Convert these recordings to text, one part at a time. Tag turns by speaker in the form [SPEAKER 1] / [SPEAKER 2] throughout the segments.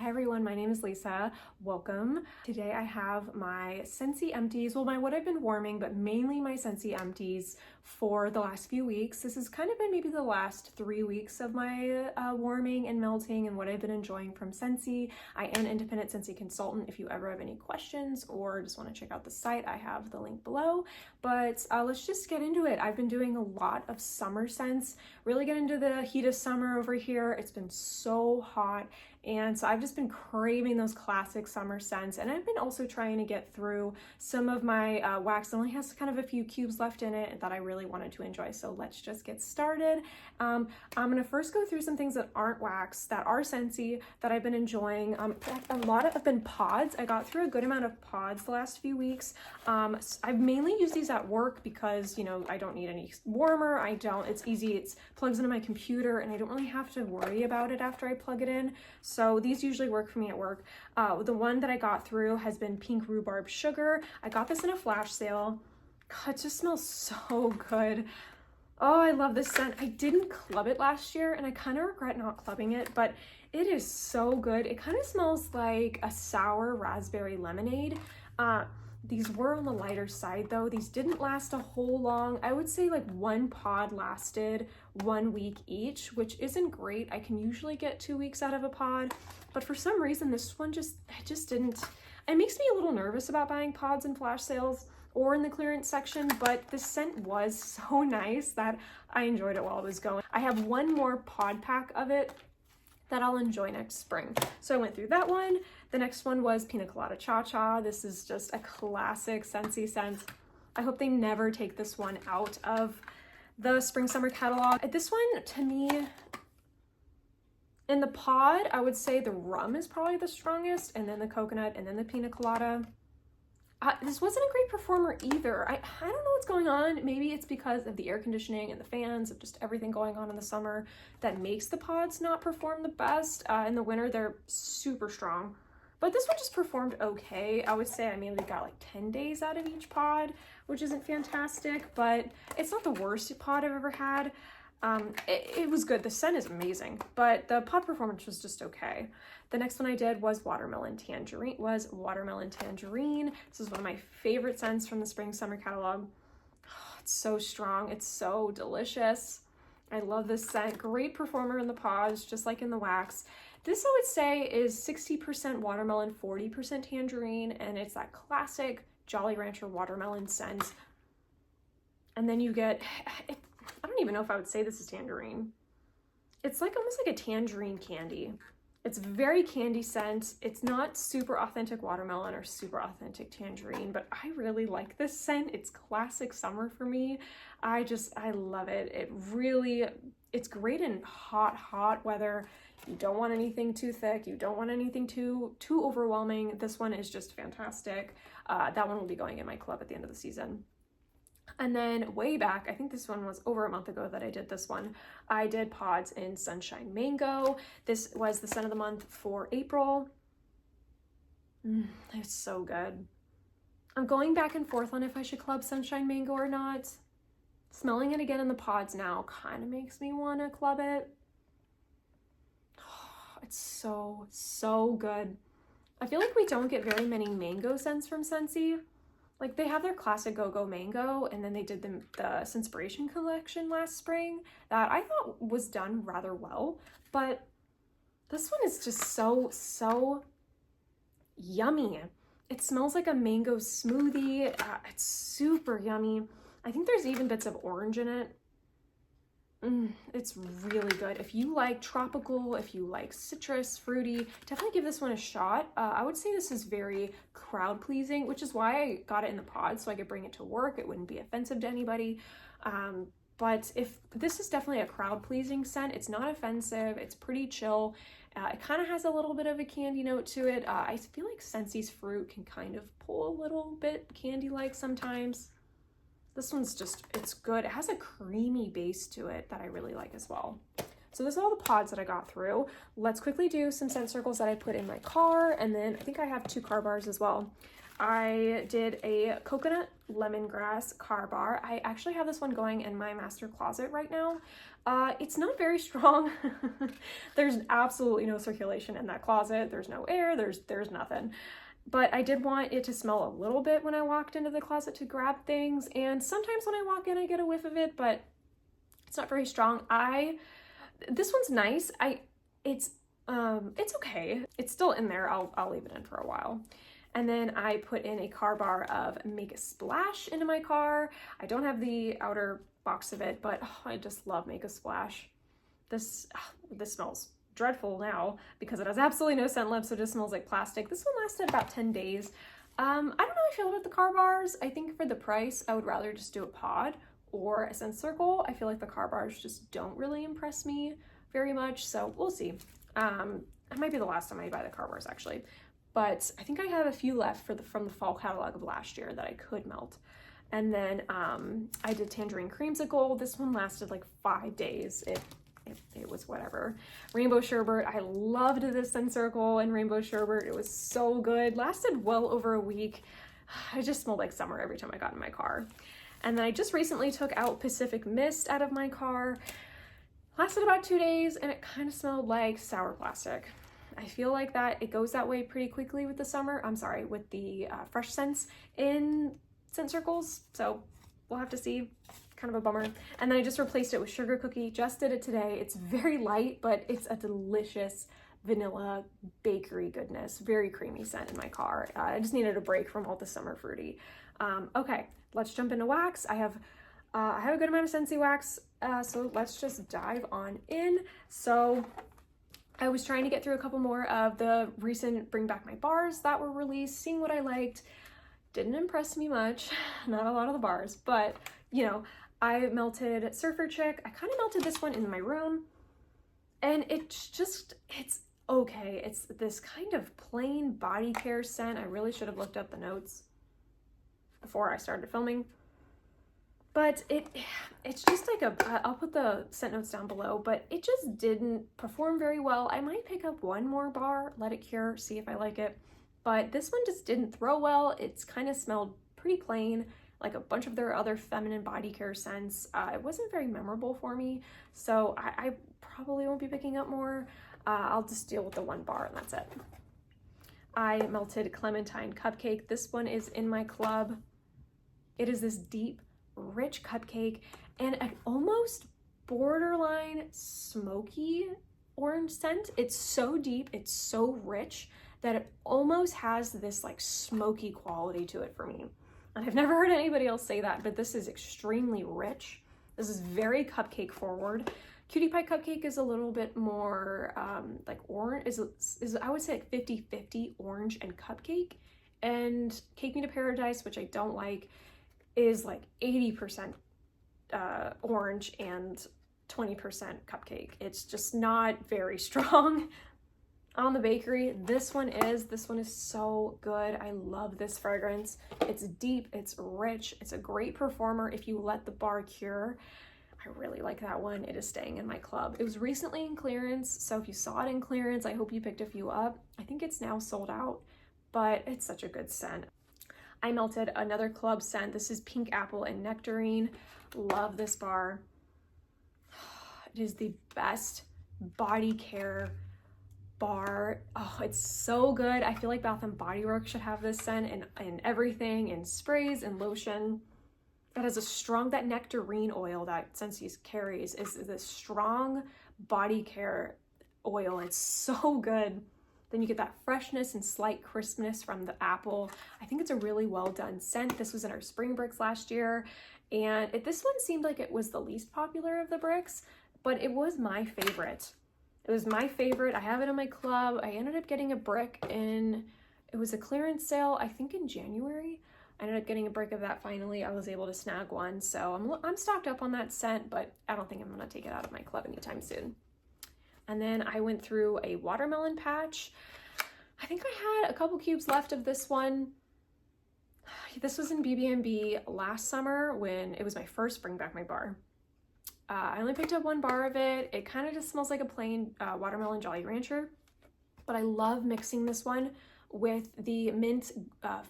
[SPEAKER 1] Hi everyone, my name is Lisa. Welcome. Today I have my Scentsy Empties, well, my what I've been warming, but mainly my Scentsy Empties for the last few weeks. This has kind of been maybe the last 3 weeks of my warming and melting and what I've been enjoying from Scentsy. I am an independent Scentsy consultant. If you ever have any questions or just want to check out the site, I have the link below. But let's just get into it. I've been doing a lot of summer scents, really get into the heat of summer over here. It's been so hot. And so I've just been craving those classic summer scents, and I've been also trying to get through some of my wax. It only has kind of a few cubes left in it that I really wanted to enjoy. So let's just get started. I'm gonna first go through some things that aren't wax, that are Scentsy, that I've been enjoying. A lot of have been pods. I got through a good amount of pods the last few weeks. I've mainly used these at work because, you know, I don't need any warmer. It's easy. It plugs into my computer and I don't really have to worry about it after I plug it in. So these usually work for me at work. The one that I got through has been Pink Rhubarb Sugar. I got this in a flash sale. God, it just smells so good. Oh, I love this scent. I didn't club it last year and I kind of regret not clubbing it, but it is so good. It kind of smells like a sour raspberry lemonade. These were on the lighter side though. These didn't last a whole long. I would say like one pod lasted 1 week each, which isn't great. I can usually get 2 weeks out of a pod, but for some reason this one just didn't. It makes me a little nervous about buying pods in flash sales or in the clearance section, but the scent was so nice that I enjoyed it while it was going. I have one more pod pack of it that I'll enjoy next spring. So I went through that one. The next one was Pina Colada Cha Cha. This is just a classic Scentsy scent. I hope they never take this one out of the spring summer catalog. This one, to me, in the pod, I would say the rum is probably the strongest, and then the coconut, and then the Pina Colada. This wasn't a great performer either. I don't know what's going on. Maybe it's because of the air conditioning and the fans, of just everything going on in the summer that makes the pods not perform the best. In the winter, they're super strong. But this one just performed okay. I would say I mainly got like 10 days out of each pod, which isn't fantastic, but it's not the worst pod I've ever had. It was good. The scent is amazing, but the pod performance was just okay. The next one I did was Watermelon Tangerine. This is one of my favorite scents from the spring summer catalog. Oh, it's so strong. It's so delicious. I love this scent. Great performer in the pods, just like in the wax. This I would say is 60% watermelon, 40% tangerine, and it's that classic Jolly Rancher watermelon scent. And then you get, I don't even know if I would say this is tangerine. It's like almost like a tangerine candy. It's very candy scent. It's not super authentic watermelon or super authentic tangerine, but I really like this scent. It's classic summer for me. I love it. It's great in hot weather. You don't want anything too thick. You don't want anything too overwhelming. This one is just fantastic. That one will be going in my club at the end of the season. And then way back, I think this one was over a month ago that I did this one. I did pods in Sunshine Mango. This was the scent of the month for April. It's so good. I'm going back and forth on if I should club Sunshine Mango or not. Smelling it again in the pods now kind of makes me want to club it. It's so good. I feel like we don't get very many mango scents from Scentsy. Like they have their classic Go-Go Mango, and then they did the Scenspiration collection last spring that I thought was done rather well, but this one is just so yummy. It smells like a mango smoothie. It's super yummy. I think there's even bits of orange in it. It's really good. If you like tropical, if you like citrus, fruity, definitely give this one a shot. I would say this is very crowd pleasing, which is why I got it in the pod so I could bring it to work. It wouldn't be offensive to anybody. But if this is definitely a crowd pleasing scent, it's not offensive. It's pretty chill. It kind of has a little bit of a candy note to it. I feel like Scentsy's fruit can kind of pull a little bit candy-like sometimes. This one's just, it's good. It has a creamy base to it that I really like as well. So this is all the pods that I got through. Let's quickly do some scent circles that I put in my car, and then I think I have 2 car bars as well. I did a coconut lemongrass car bar. I actually have this one going in my master closet right now. It's not very strong. There's absolutely no circulation in that closet. There's no air, there's nothing. But I did want it to smell a little bit when I walked into the closet to grab things, and sometimes when I walk in I get a whiff of it, but it's not very strong. This one's nice. It's okay. It's still in there. I'll leave it in for a while. And then I put in a car bar of Make a Splash into my car. I don't have the outer box of it, but I just love Make a Splash. This smells dreadful now because it has absolutely no scent left, so it just smells like plastic. This one lasted about 10 days. I don't know how I feel about the car bars. I think for the price, I would rather just do a pod or a scent circle. I feel like the car bars just don't really impress me very much, so we'll see. It might be the last time I buy the car bars actually, but I think I have a few left from the fall catalog of last year that I could melt. And then I did Tangerine Creamsicle. This one lasted like 5 days. It was whatever. Rainbow Sherbet, I loved this scent circle and Rainbow Sherbet. It was so good. Lasted well over a week. I just smelled like summer every time I got in my car. And then I just recently took out Pacific Mist out of my car. Lasted about 2 days and it kind of smelled like sour plastic. I feel like that it goes that way pretty quickly with the summer. I'm sorry, with the fresh scents in scent circles. So we'll have to see. Kind of a bummer. And then I just replaced it with Sugar Cookie. Just did it today. It's very light, but it's a delicious vanilla bakery goodness. Very creamy scent in my car. I just needed a break from all the summer fruity. Okay, let's jump into wax. I have a good amount of Scentsy wax, so let's just dive on in. So I was trying to get through a couple more of the recent Bring Back My bars that were released, seeing what I liked. Didn't impress me much, not a lot of the bars, but you know, I melted Surfer Chick. I kind of melted this one in my room, and it's okay. It's this kind of plain body care scent. I really should have looked up the notes before I started filming, but it's just like I'll put the scent notes down below, but it just didn't perform very well. I might pick up one more bar, let it cure, see if I like it, but this one just didn't throw well. It's kind of smelled pretty plain, like a bunch of their other feminine body care scents. It wasn't very memorable for me, so I probably won't be picking up more. I'll just deal with the one bar and that's it. I melted Clementine Cupcake. This one is in my club. It is this deep, rich cupcake and an almost borderline smoky orange scent. It's so deep, it's so rich that it almost has this like smoky quality to it for me. And I've never heard anybody else say that, but this is extremely rich. This is very cupcake forward. Cutie Pie Cupcake is a little bit more like orange, is I would say like 50-50 orange and cupcake. And Cake Me to Paradise, which I don't like, is like 80% orange and 20% cupcake. It's just not very strong. On the bakery, this one is so good. I love this fragrance. It's deep, it's rich, it's a great performer if you let the bar cure. I really like that one. It is staying in my club. It was recently in clearance, so if you saw it in clearance, I hope you picked a few up. I think it's now sold out, but it's such a good scent. I melted another club scent. This is Pink Apple and Nectarine. Love this bar. It is the best body care bar. Oh, it's so good. I feel like Bath and Body Works should have this scent in everything, in sprays and lotion. It has a strong, that nectarine oil that Scentsy carries is this strong body care oil. It's so good. Then you get that freshness and slight crispness from the apple. I think it's a really well done scent. This was in our spring bricks last year, and this one seemed like it was the least popular of the bricks, but it was my favorite. It was my favorite. I have it in my club. I ended up getting a brick it was a clearance sale, I think in January. I ended up getting a brick of that finally. I was able to snag one, so I'm stocked up on that scent, but I don't think I'm gonna take it out of my club anytime soon. And then I went through a watermelon patch. I think I had a couple cubes left of this one. This was in BB&B last summer when it was my first Bring Back My bar. I only picked up 1 bar of it. It kind of just smells like a plain watermelon Jolly Rancher, but I love mixing this one with the mint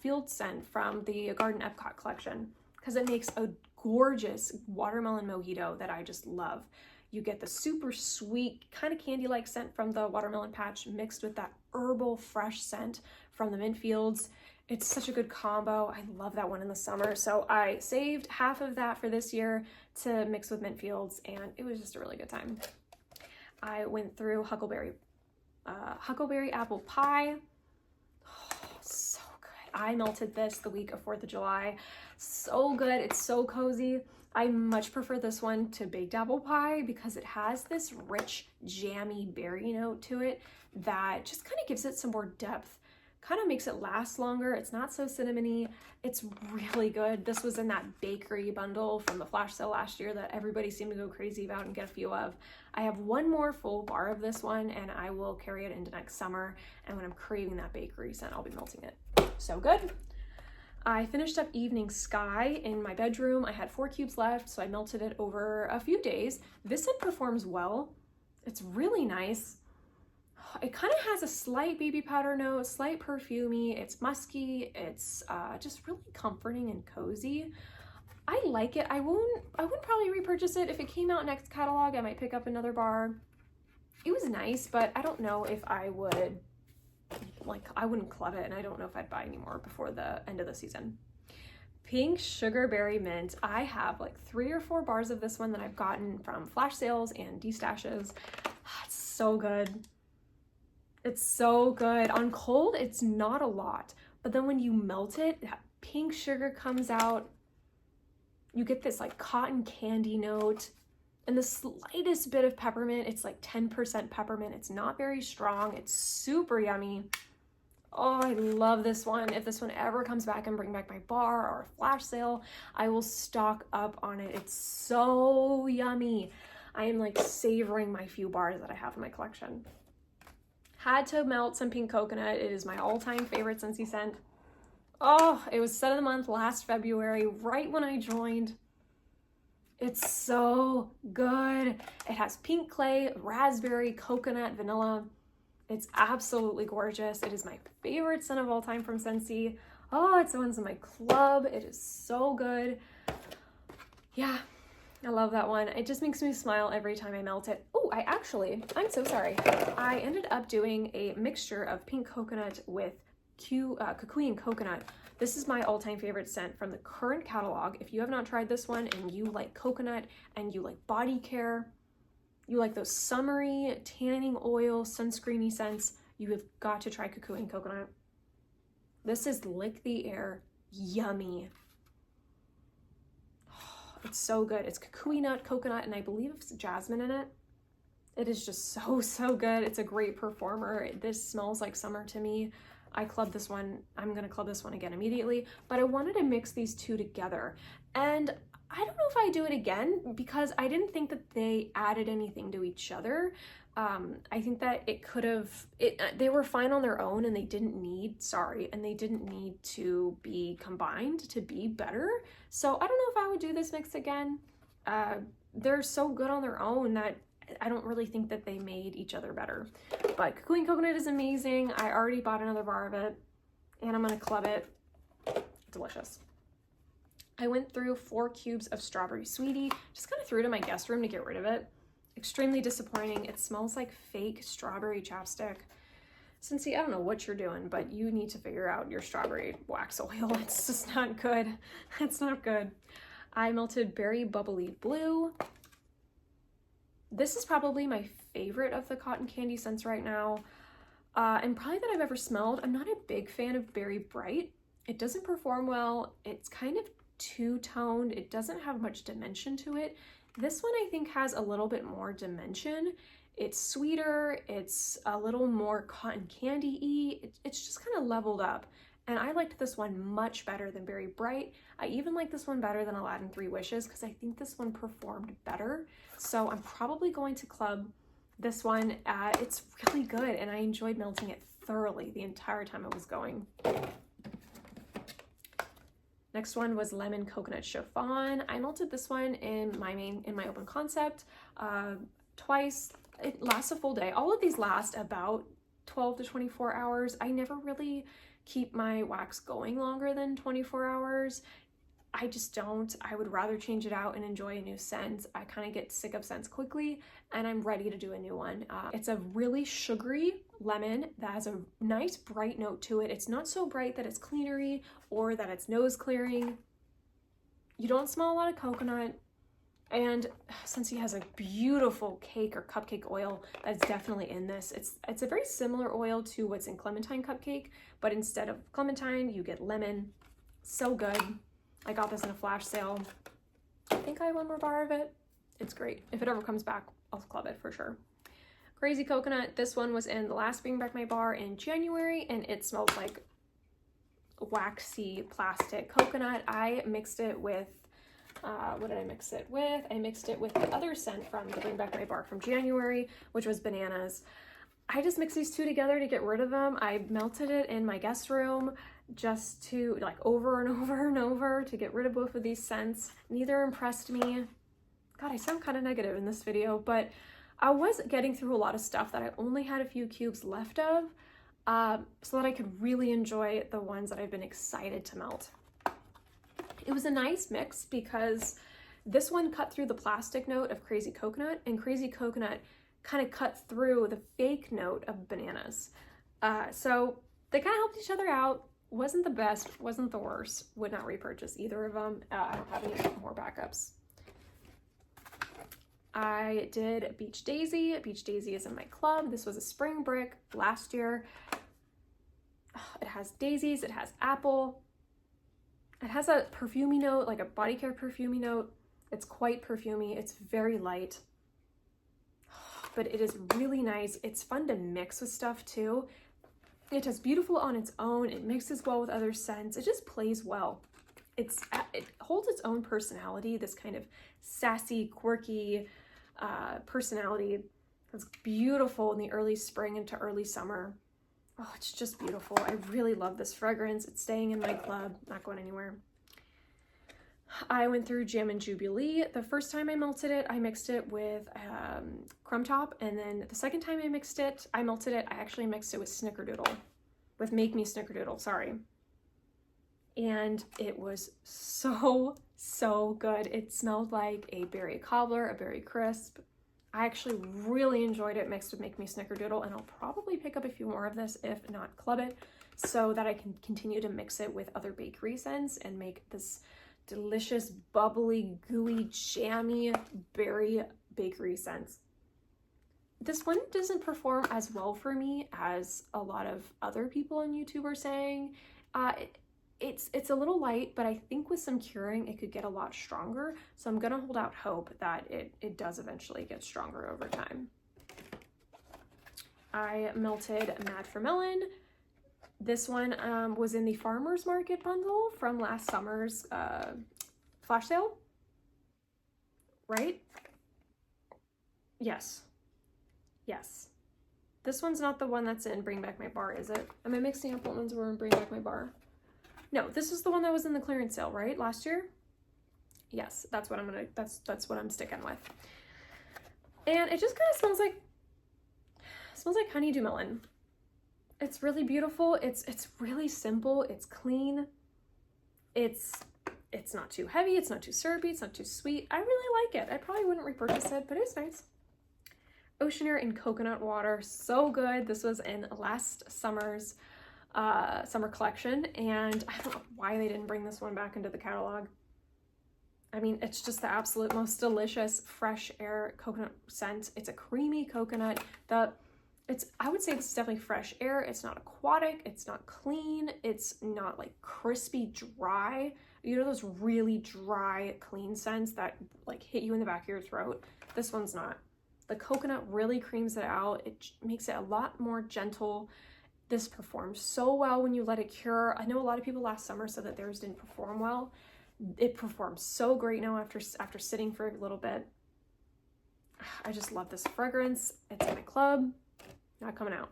[SPEAKER 1] field scent from the Garden Epcot collection because it makes a gorgeous watermelon mojito that I just love. You get the super sweet, kind of candy-like scent from the watermelon patch mixed with that herbal fresh scent from the mint fields. It's such a good combo. I love that one in the summer. So I saved half of that for this year to mix with mint fields, and it was just a really good time. I went through Huckleberry apple pie. Oh, so good. I melted this the week of 4th of July. So good. It's so cozy. I much prefer this one to baked apple pie because it has this rich, jammy berry note to it that just kind of gives it some more depth, kind of makes it last longer. It's not so cinnamony. It's really good. This was in that bakery bundle from the flash sale last year that everybody seemed to go crazy about and get a few of. I have 1 more full bar of this one and I will carry it into next summer. And when I'm craving that bakery scent, I'll be melting it. So good. I finished up Evening Sky in my bedroom. I had 4 cubes left, so I melted it over a few days. This scent performs well. It's really nice. It kind of has a slight baby powder note, slight perfumey. It's musky. It's just really comforting and cozy. I like it. I wouldn't probably repurchase it. If it came out next catalog, I might pick up another bar. It was nice, but I don't know if I would. I wouldn't club it, and I don't know if I'd buy any more before the end of the season. Pink Sugar Berry Mint. I have like 3 or 4 bars of this one that I've gotten from flash sales and destashes. It's so good. It's so good. On cold, it's not a lot, but then when you melt it, that pink sugar comes out. You get this like cotton candy note and the slightest bit of peppermint. It's like 10% peppermint. It's not very strong. It's super yummy. Oh, I love this one. If this one ever comes back and bring back my bar or a flash sale, I will stock up on it. It's so yummy. I am like savoring my few bars that I have in my collection. Had to melt some pink coconut. It is my all-time favorite Scentsy scent. Oh, it was scent of the month last February, right when I joined. It's so good. It has pink clay, raspberry, coconut, vanilla. It's absolutely gorgeous. It is my favorite scent of all time from Scentsy. Oh, it's the one's in my club. It is so good. Yeah, I love that one. It just makes me smile every time I melt it. Oh, I'm so sorry. I ended up doing a mixture of pink coconut with kukui and coconut. This is my all-time favorite scent from the current catalog. If you have not tried this one and you like coconut and you like body care, you like those summery tanning oil sunscreeny scents, you have got to try kukui and coconut. This is lick the air yummy. Oh, it's so good. It's kukui nut, coconut, and I believe it's jasmine in it. It is just so good. It's a great performer. This smells like summer to me. I clubbed this one. I'm gonna club this one again immediately, but I wanted to mix these two together. And I don't know if I do it again because I didn't think that they added anything to each other. I think that they were fine on their own and they didn't need to be combined to be better. So I don't know if I would do this mix again. They're so good on their own that I don't really think that they made each other better. But kukui and coconut is amazing. I already bought another bar of it and I'm gonna club it. Delicious. I went through 4 cubes of strawberry sweetie, just kind of threw it in my guest room to get rid of it. Extremely disappointing. It smells like fake strawberry chapstick. Scentsy, I don't know what you're doing, but you need to figure out your strawberry wax oil. It's just not good. It's not good. I melted Berry Bubbly Blue. This is probably my favorite of the cotton candy scents right now, and probably that I've ever smelled. I'm not a big fan of Berry Bright. It doesn't perform well. It's kind of two-toned. It doesn't have much dimension to it. This one I think has a little bit more dimension. It's sweeter. It's a little more cotton candy-y. It's just kind of leveled up. And I liked this one much better than Berry Bright. I even like this one better than Aladdin 3 Wishes because I think this one performed better. So I'm probably going to club this one. It's really good and I enjoyed melting it thoroughly the entire time I was going. Next one was lemon coconut chiffon. I melted this one in my open concept twice. It lasts a full day. All of these last about 12 to 24 hours. I never really keep my wax going longer than 24 hours. I just don't. I would rather change it out and enjoy a new scent. I kind of get sick of scents quickly, and I'm ready to do a new one. It's a really sugary lemon that has a nice bright note to it. It's not so bright that it's cleanery or that it's nose clearing. You don't smell a lot of coconut. And Scentsy has a beautiful cake or cupcake oil that's definitely in this. It's a very similar oil to what's in Clementine Cupcake, but instead of Clementine, you get lemon. So good. I got this in a flash sale. I think I have one more bar of it. It's great. If it ever comes back, I'll club it for sure. Crazy Coconut. This one was in the last Bring Back My Bar in January, and it smells like waxy plastic coconut. I mixed it with, what did I mix it with? I mixed it with the other scent from the Bring Back My Bar from January, which was bananas. I just mixed these two together to get rid of them. I melted it in my guest room just to like over and over and over to get rid of both of these scents. Neither impressed me. God, I sound kind of negative in this video, but I was getting through a lot of stuff that I only had a few cubes left of, so that I could really enjoy the ones that I've been excited to melt. It was a nice mix because this one cut through the plastic note of Crazy Coconut, and Crazy Coconut kind of cut through the fake note of bananas. So they kind of helped each other out. Wasn't the best, wasn't the worst. Would not repurchase either of them. I don't have any more backups. I did Beach Daisy. Beach Daisy is in my club. This was a spring brick last year. It has daisies, it has apple. It has a perfumey note, like a body care perfumey note. It's quite perfumey. It's very light, but it is really nice. It's fun to mix with stuff too. It is beautiful on its own. It mixes well with other scents. It just plays well. It holds its own personality, this kind of sassy, quirky personality. It's beautiful in the early spring into early summer. Oh, it's just beautiful. I really love this fragrance. It's staying in my club, not going anywhere. I went through Jam and Jubilee. The first time I melted it, I mixed it with Crumb Top, and then the second time I melted it, I actually mixed it with Snickerdoodle, with Make Me Snickerdoodle, sorry. And it was so, so good. It smelled like a berry cobbler, a berry crisp. I actually really enjoyed it mixed with Make Me Snickerdoodle, and I'll probably pick up a few more of this, if not club it, so that I can continue to mix it with other bakery scents and make this delicious, bubbly, gooey, jammy berry bakery scents. This one doesn't perform as well for me as a lot of other people on YouTube are saying. It's a little light, but I think with some curing, it could get a lot stronger. So I'm gonna hold out hope that it does eventually get stronger over time. I melted Mad for Melon. This one was in the Farmer's Market bundle from last summer's flash sale, right? Yes. Yes. This one's not the one that's in Bring Back My Bar, is it? Am I mixing up what ones were in Bring Back My Bar? No, this is the one that was in the clearance sale, right? Last year? Yes, that's what what I'm sticking with. And it just kind of smells like honeydew melon. It's really beautiful. It's really simple. It's clean. It's not too heavy. It's not too syrupy. It's not too sweet. I really like it. I probably wouldn't repurchase it, but it's nice. Ocean Air in Coconut Water. So good. This was in last summer's summer collection, and I don't know why they didn't bring this one back into the catalog. I mean, it's just the absolute most delicious fresh air coconut scent. It's a creamy coconut. I would say this is definitely fresh air. It's not aquatic. It's not clean. It's not like crispy dry. You know those really dry, clean scents that like hit you in the back of your throat? This one's not. The coconut really creams it out. It makes it a lot more gentle. This performs so well when you let it cure. I know a lot of people last summer said that theirs didn't perform well. It performs so great now after sitting for a little bit. I just love this fragrance. It's in my club, not coming out.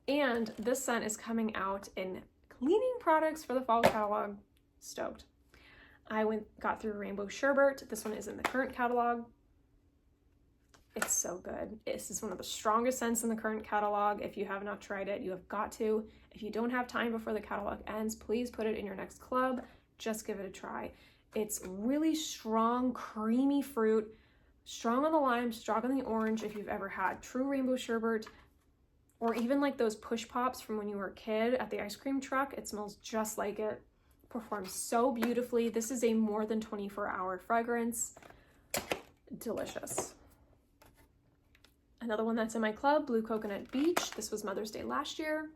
[SPEAKER 1] And this scent is coming out in cleaning products for the fall catalog. Stoked. got through Rainbow Sherbet. This one is in the current catalog. It's so good. This is one of the strongest scents in the current catalog. If you have not tried it, you have got to. If you don't have time before the catalog ends, please put it in your next club. Just give it a try. It's really strong, creamy fruit, strong on the lime, strong on the orange. If you've ever had true Rainbow Sherbet, or even like those push pops from when you were a kid at the ice cream truck, it smells just like it. Performs so beautifully. This is a more than 24-hour fragrance. Delicious. Another one that's in my club, Blue Coconut Beach. This was Mother's Day last year.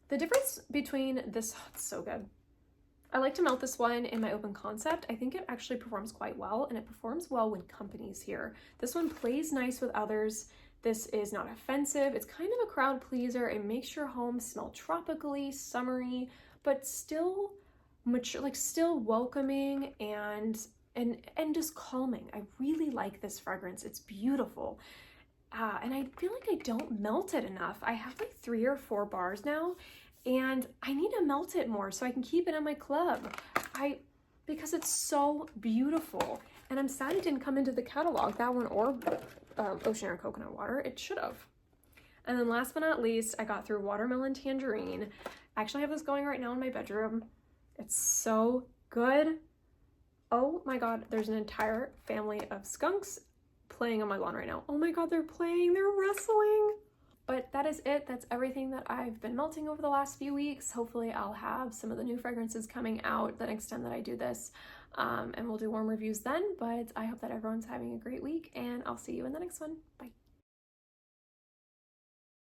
[SPEAKER 1] The difference between this, oh, it's so good. I like to melt this one in my open concept. I think it actually performs quite well, and it performs well when company's here. This one plays nice with others. This is not offensive. It's kind of a crowd pleaser. It makes your home smell tropically, summery, but still mature, like still welcoming and just calming. I really like this fragrance. It's beautiful. And I feel like I don't melt it enough. I have like 3 or 4 bars now, and I need to melt it more so I can keep it in my club. Because it's so beautiful. And I'm sad it didn't come into the catalog, that one or Ocean Air Coconut Water. It should have. And then last but not least, I got through Watermelon Tangerine. I actually have this going right now in my bedroom. It's so good. Oh my God, there's an entire family of skunks playing on my lawn right now. Oh my God, they're playing, they're wrestling. But that is it. That's everything that I've been melting over the last few weeks. Hopefully I'll have some of the new fragrances coming out the next time that I do this. And we'll do warm reviews then, but I hope that everyone's having a great week, and I'll see you in the next one. Bye.